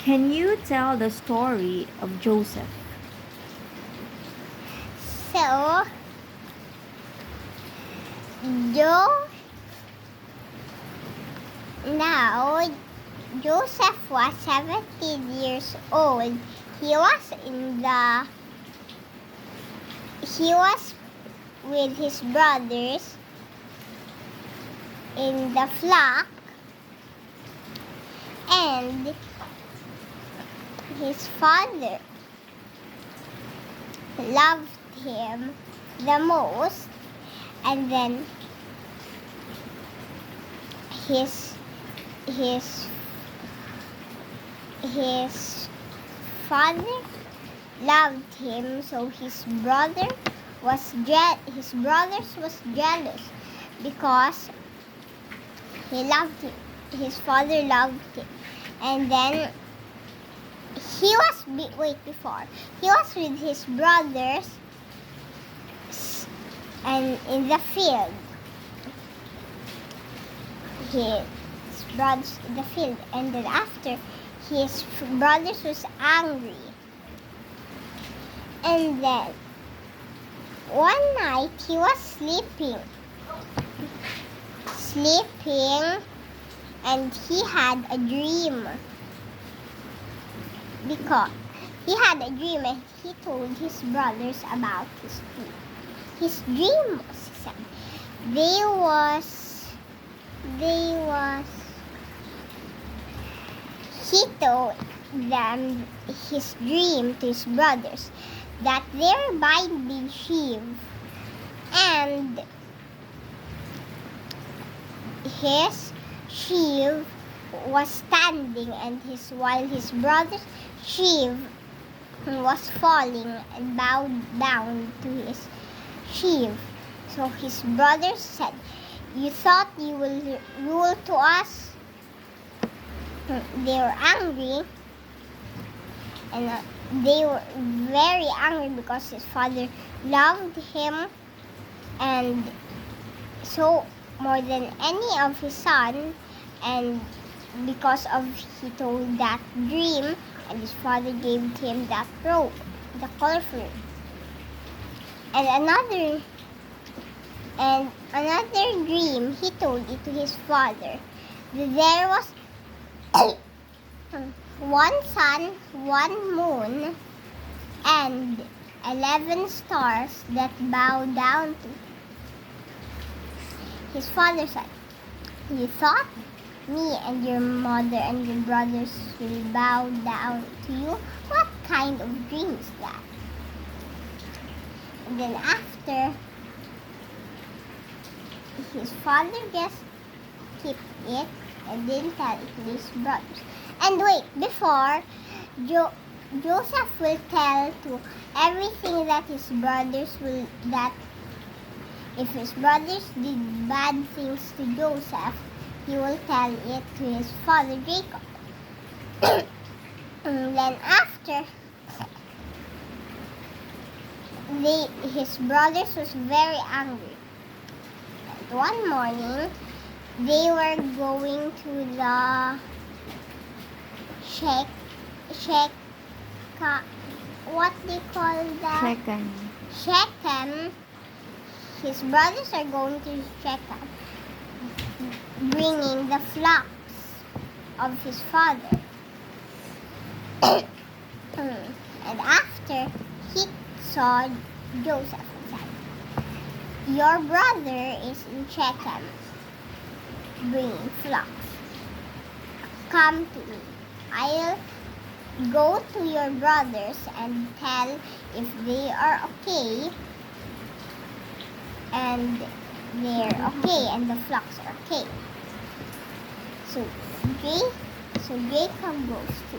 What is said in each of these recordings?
Can you tell the story of Joseph? So, Jo now Joseph was 17 years old. He was with his brothers in the flock, and his father loved him the most, and then his father loved him, so his brothers was jealous because his father loved him. And then he was with his brothers and in the field. His brothers in the field, and then after his brothers was angry. And then one night he was sleeping, and he had a dream. Because he had a dream, and he told his brothers about his dream. His dream was, he said, he told them his dream to his brothers, that they were binding sheep, and his sheep was standing, and while his brother's sheep was falling and bowed down to his sheep. So his brothers said, "You thought you will rule to us?" They were angry, and they were very angry because his father loved him, and so more than any of his son, and because of he told that dream, and his father gave him that robe, the colorful robe. And another dream, he told it to his father. There was one sun, one moon, and 11 stars that bowed down to him. His father said, "You thought me and your mother and your brothers will bow down to you? What kind of dream is that?" And then after, his father just kept it and didn't tell it to his brothers. And wait, before, Joseph will tell to everything that his brothers that if his brothers did bad things to Joseph, he will tell it to his father Jacob. And then after, his brothers was very angry. And one morning, they were going to the what they call that? Shechem. His brothers are going to Shechem, bringing the flocks of his father. And after, he saw Joseph and said, "Your brother is in Shechem, bringing flocks. Come to me. I'll go to your brothers and tell if they are okay, and they're okay, and the flocks are okay." So Jacob goes to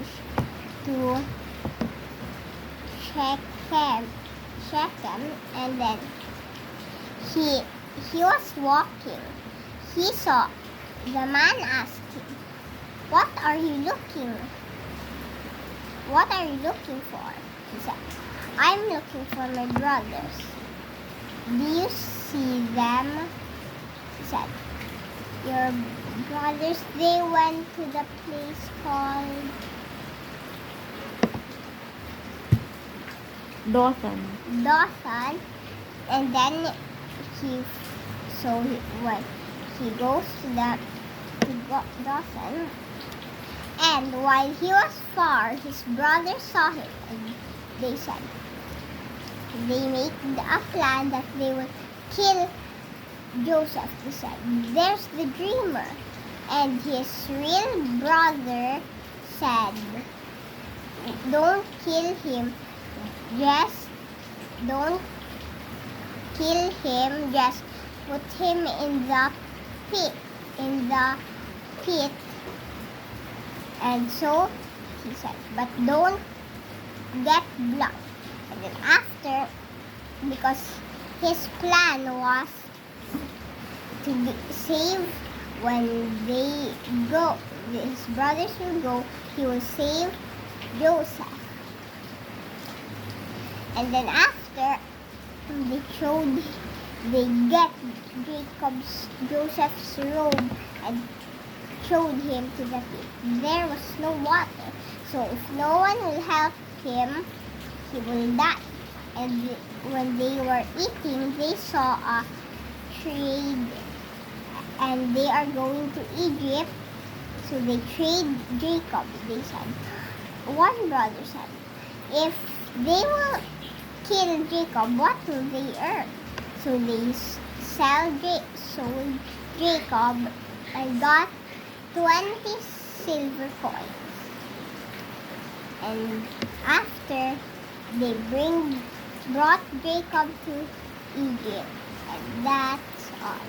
Shechem, and then he was walking. He saw the man asked him, "What are you looking for?" He said, "I'm looking for my brothers. Do you see them?" He said, "Your brothers, they went to the place called Dothan, and then when he goes to Dothan, and while he was far, his brothers saw him, and they said, they made a plan that they would kill Joseph. They said, "There's the dreamer," and his real brother said, "Don't kill him. Just don't kill him. Just put him in the pit." And so he said, "But don't get blood." And then after, because his plan was to save when they go, his brothers will go, he will save Joseph. And then after, they get Joseph's robe and showed him to the pit. There was no water, so if no one will help him, he will die. And when they were eating, they saw a trade, and they are going to Egypt, so they trade Jacob. They said, one brother said, "If they will kill Jacob, what will they earn?" So they sold Jacob and got 20 silver coins. And after, they brought Jacob to Egypt. And that's all.